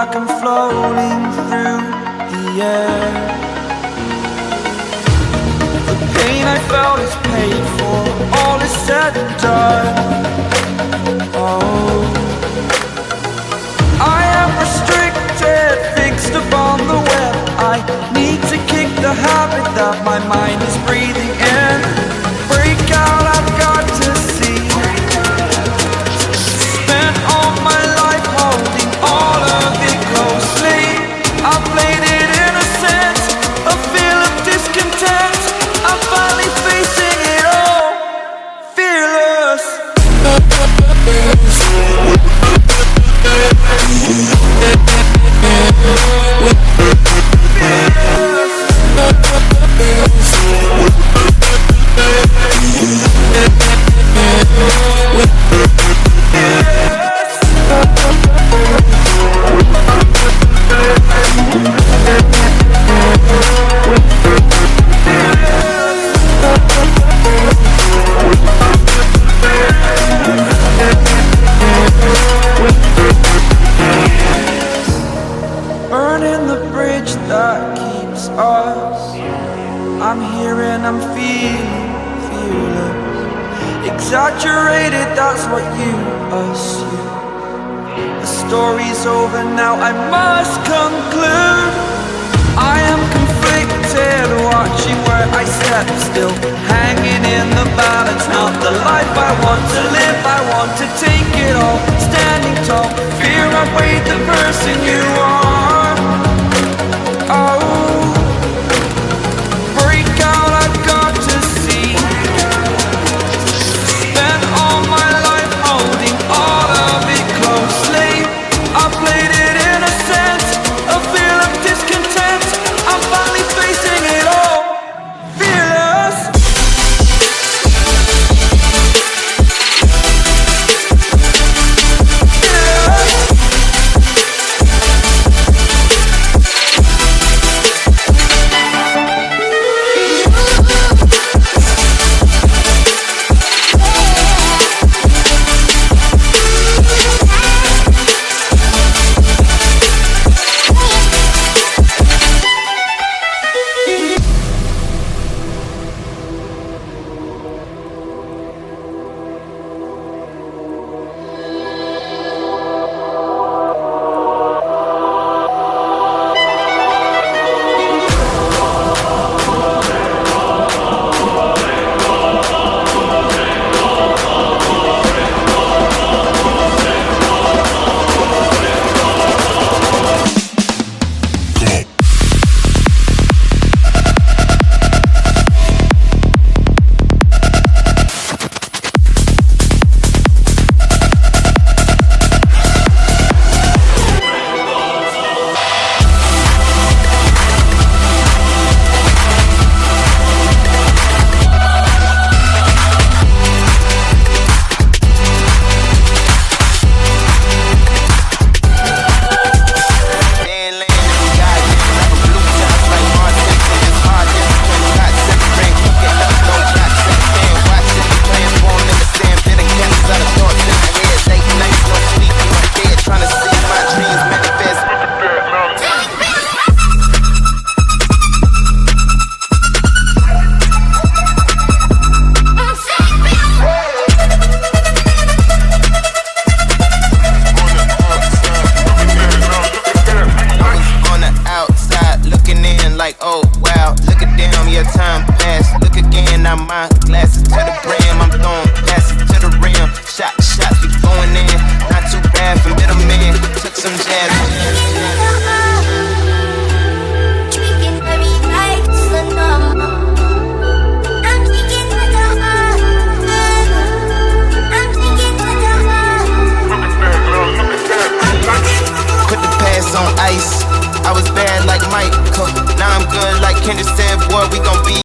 like I'm floating through the air. The pain I felt is paid for, all is said and done. Oh, I am restricted, fixed upon the web. I need to kick the habit that my mind is breathing in. Break out, I've got to see. Spent all my life holding all of it closely. I played it innocent, a feel of discontent. I'm finally facing it all, fearless. Burning the bridge that keeps us. I'm here and I'm feeling fearless. Exaggerated, that's what you assume. The story's over now, I must conclude. I am conflicted, watching where I step still, hanging in the balance. Not the life I want to live, I want to take it all. Standing tall, fear outweighed the person you are. Oh, break out, I've got to see. Spent all my life holding all of it closely. I played it innocent, a feel of discontent. I'm finally facing it all, fearless. Oh wow, look at damn, your time passed. Look again, now my glasses to the brim. I'm throwing passes to the rim. Shots be going in. Not too bad for middlemen. Took some jabs.